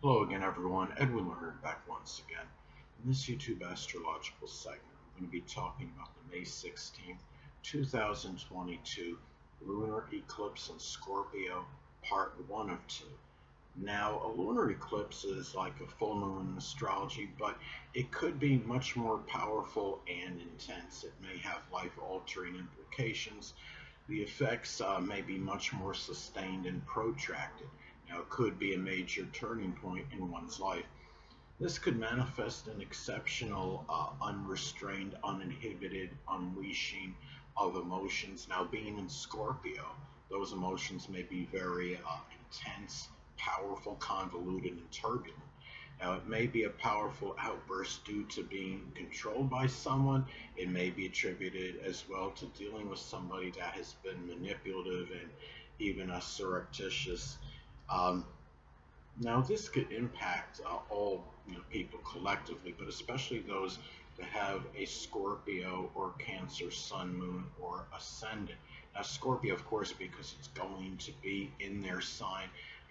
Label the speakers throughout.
Speaker 1: Hello again, everyone. Edwin Learnard back once again. In this YouTube astrological segment, I'm going to be talking about the May 16th, 2022 lunar eclipse in Scorpio, part 1 of 2. Now, a lunar eclipse is like a full moon in astrology, but it could be much more powerful and intense. It may have life altering implications. The effects may be much more sustained and protracted. Now, it could be a major turning point in one's life. This could manifest an exceptional, unrestrained, uninhibited unleashing of emotions. Now, being in Scorpio, those emotions may be very intense, powerful, convoluted, and turbulent. Now, it may be a powerful outburst due to being controlled by someone. It may be attributed as well to dealing with somebody that has been manipulative and even surreptitious. Um, Now, this could impact all people collectively, but especially those that have a Scorpio or Cancer Sun, Moon, or Ascendant. Now, Scorpio, of course, because it's going to be in their sign,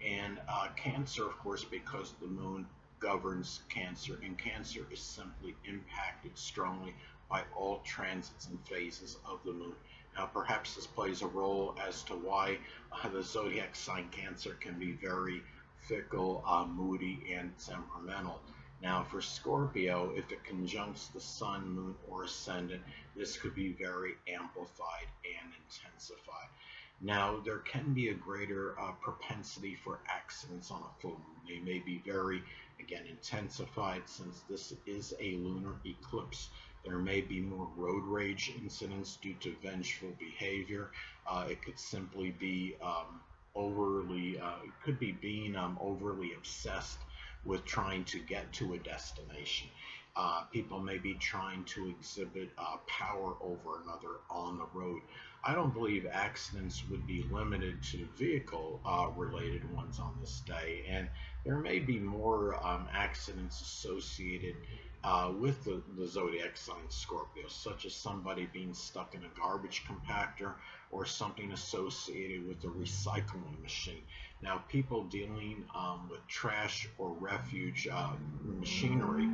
Speaker 1: and Cancer, of course, because the Moon governs Cancer, and Cancer is simply impacted strongly by all transits and phases of the Moon. Now, perhaps this plays a role as to why the zodiac sign Cancer can be very fickle, moody, and temperamental. Now, for Scorpio, if it conjuncts the Sun, Moon, or Ascendant, this could be very amplified and intensified. Now, there can be a greater propensity for accidents on a full moon. They may be very, again, intensified since this is a lunar eclipse. There may be more road rage incidents due to vengeful behavior. It could simply be it could be being overly obsessed with trying to get to a destination. People may be trying to exhibit power over another on the road. I don't believe accidents would be limited to vehicle related ones on this day, and there may be more accidents associated with the zodiac sign Scorpio, such as somebody being stuck in a garbage compactor or something associated with the recycling machine. Now, people dealing with trash or refuge machinery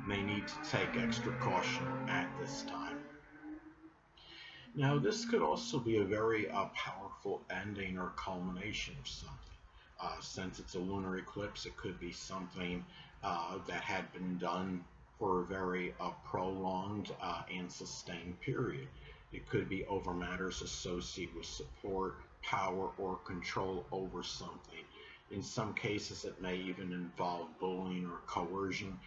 Speaker 1: may need to take extra caution at this time. Now, this could also be a very powerful ending or culmination of something. Since it's a lunar eclipse, it could be something that had been done for a very prolonged and sustained period. It could be over matters associated with support, power, or control over something. In some cases, it may even involve bullying or coercion.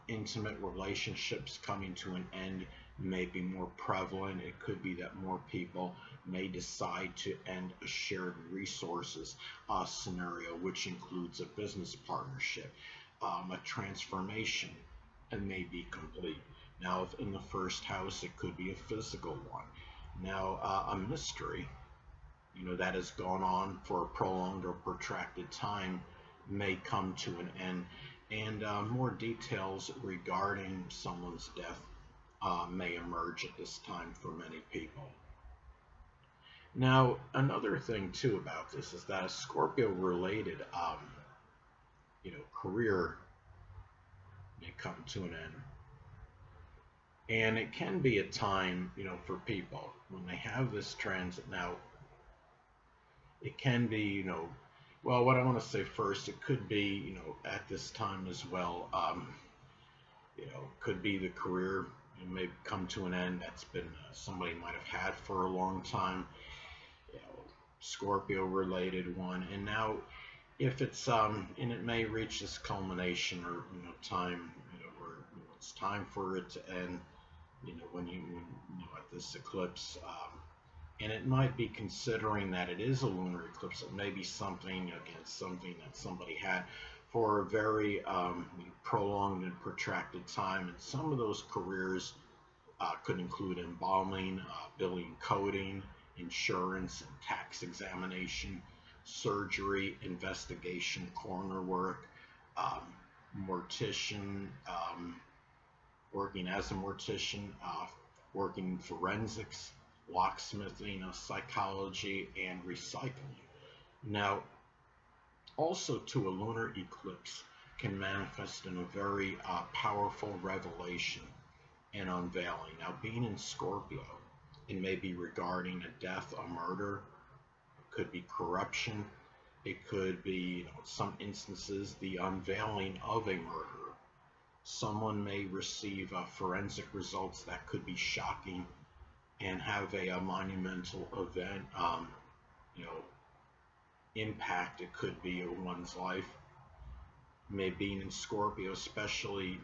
Speaker 1: Intimate relationships coming to an end may be more prevalent. It could be that more people may decide to end a shared resources scenario, which includes a business partnership, a transformation, and may be complete. Now, if in the first house, it could be a physical one. Now, a mystery, that has gone on for a prolonged or protracted time may come to an end, and more details regarding someone's death may emerge at this time for many people. Now, another thing too about this is that a Scorpio-related, career may come to an end, and it can be a time, for people when they have this transit. Now, it can be, well, what I want to say first, it could be, at this time as well, could be the career may come to an end that's been somebody might have had for a long time, Scorpio related one, and now if it's and it may reach this culmination or time, where it's time for it to end, when at this eclipse, and it might be considering that it is a lunar eclipse. It may be something, again, something that somebody had for a very prolonged and protracted time. And some of those careers could include embalming, billing, coding, insurance, and tax examination, surgery, investigation, coroner work, mortician, working as a mortician, working in forensics, locksmithing, psychology, and recycling. Now, also to a lunar eclipse, can manifest in a very powerful revelation and unveiling. Now, being in Scorpio, it may be regarding a death, a murder, it could be corruption, it could be, some instances, the unveiling of a murderer. Someone may receive forensic results that could be shocking and have a monumental event, you know, impact. It could be in one's life. Maybe being in Scorpio, especially,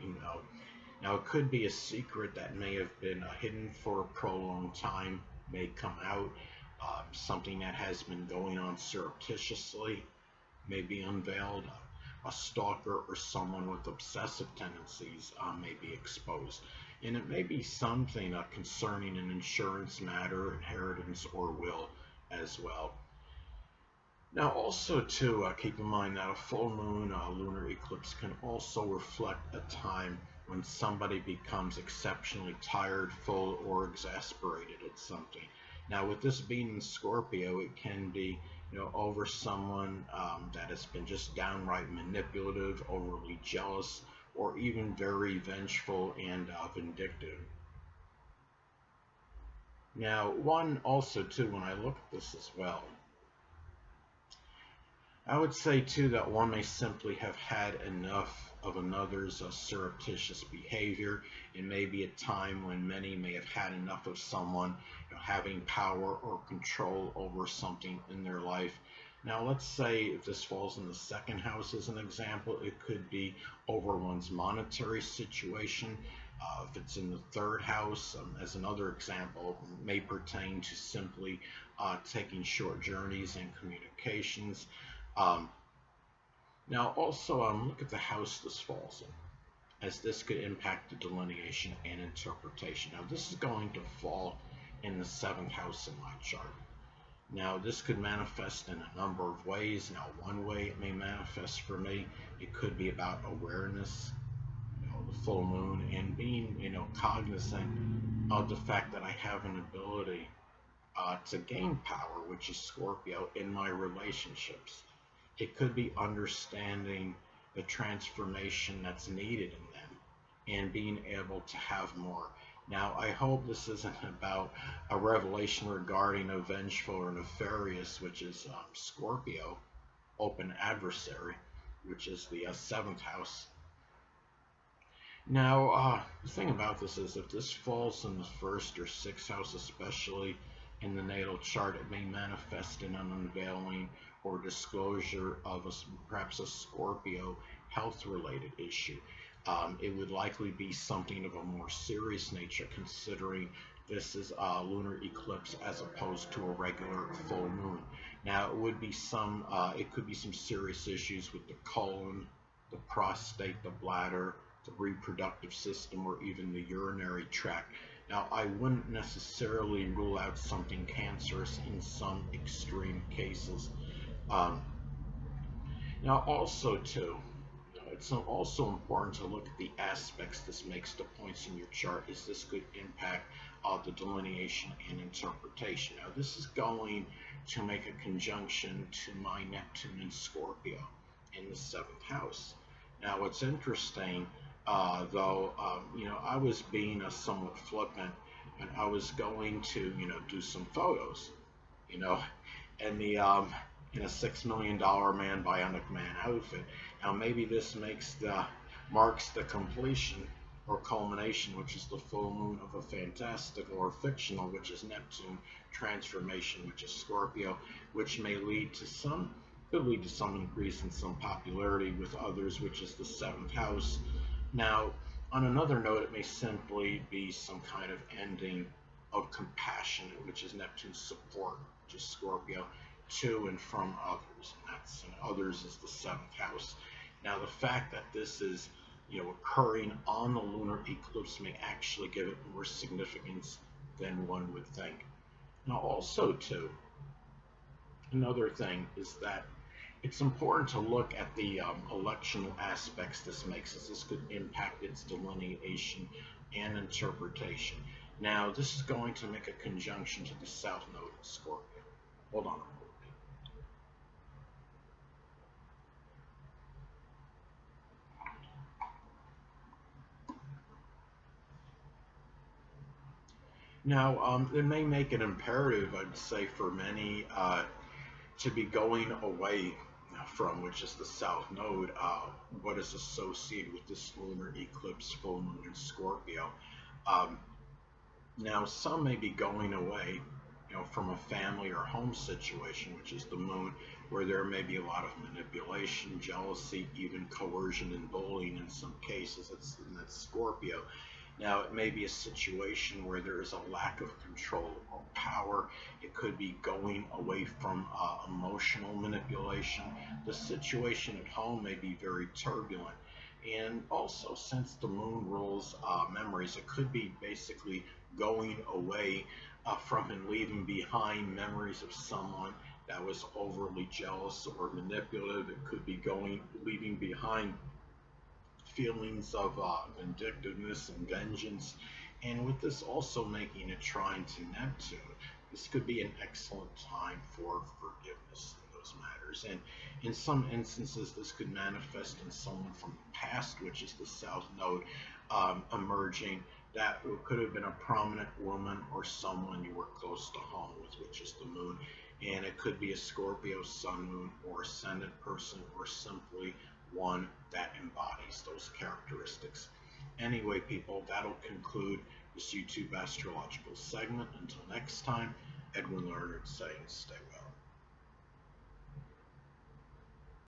Speaker 1: now it could be a secret that may have been hidden for a prolonged time, may come out. Something that has been going on surreptitiously may be unveiled. A stalker or someone with obsessive tendencies may be exposed. And it may be something concerning an insurance matter, inheritance, or will as well. Now, also, too, keep in mind that a full moon lunar eclipse can also reflect a time when somebody becomes exceptionally tired, full, or exasperated at something. Now, with this being in Scorpio, it can be, over someone that has been just downright manipulative, overly jealous, or even very vengeful and vindictive. Now, one also, too, when I look at this as well, I would say, too, that one may simply have had enough of another's surreptitious behavior. It may be a time when many may have had enough of someone having power or control over something in their life. Now, let's say if this falls in the second house as an example, it could be over one's monetary situation. If it's in the third house, as another example, may pertain to simply taking short journeys and communications. Now, also, look at the house this falls in, as this could impact the delineation and interpretation. Now, this is going to fall in the seventh house in my chart. Now, this could manifest in a number of ways. Now, one way it may manifest for me, it could be about awareness, the full moon, and being, cognizant of the fact that I have an ability to gain power, which is Scorpio, in my relationships. It could be understanding the transformation that's needed in them and being able to have more. Now, I hope this isn't about a revelation regarding a vengeful or nefarious, which is Scorpio, open adversary, which is the seventh house. Now, the thing about this is if this falls in the first or sixth house, especially in the natal chart, it may manifest in an unveiling or disclosure of perhaps a Scorpio health-related issue. It would likely be something of a more serious nature, considering this is a lunar eclipse as opposed to a regular full moon. Now, it could be some serious issues with the colon, the prostate, the bladder, the reproductive system, or even the urinary tract. Now, I wouldn't necessarily rule out something cancerous in some extreme cases. Now, also, too, it's also important to look at the aspects this makes to points in your chart, as this could impact the delineation and interpretation. Now, this is going to make a conjunction to my Neptune and Scorpio in the seventh house. Now, what's interesting, though, I was being somewhat flippant, and I was going to, do some photos, and the in a $6 million man bionic man outfit. Now, maybe this marks the completion or culmination, which is the full moon of a fantastical or fictional, which is Neptune, transformation, which is Scorpio, which could lead to some increase in some popularity with others, which is the seventh house. Now, on another note, it may simply be some kind of ending of compassion, which is Neptune's support, which is Scorpio, to and from others, and others is the seventh house. Now, the fact that this is occurring on the lunar eclipse may actually give it more significance than one would think. Now, also, too, another thing is that it's important to look at the electional aspects this makes, as this could impact its delineation and interpretation. Now, this is going to make a conjunction to the south node in Scorpio. Hold on a moment. Now, it may make it imperative, I'd say, for many to be going away from, which is the south node, what is associated with this lunar eclipse full moon in Scorpio. Um, Now, some may be going away, from a family or home situation, which is the moon, where there may be a lot of manipulation, jealousy, even coercion and bullying in some cases. That's Scorpio. Now, it may be a situation where there is a lack of control or power. It could be going away from emotional manipulation. The situation at home may be very turbulent. And also, since the moon rules memories, it could be basically going away from and leaving behind memories of someone that was overly jealous or manipulative. It could be leaving behind feelings of vindictiveness and vengeance. And with this also making a trine to Neptune, this could be an excellent time for forgiveness in those matters. And in some instances, this could manifest in someone from the past, which is the South Node, emerging. That could have been a prominent woman or someone you were close to home with, which is the moon. And it could be a Scorpio sun moon or ascendant person, or simply one that embodies those characteristics. Anyway, people, that'll conclude this YouTube astrological segment. Until next time, Edwin Learnard saying stay well.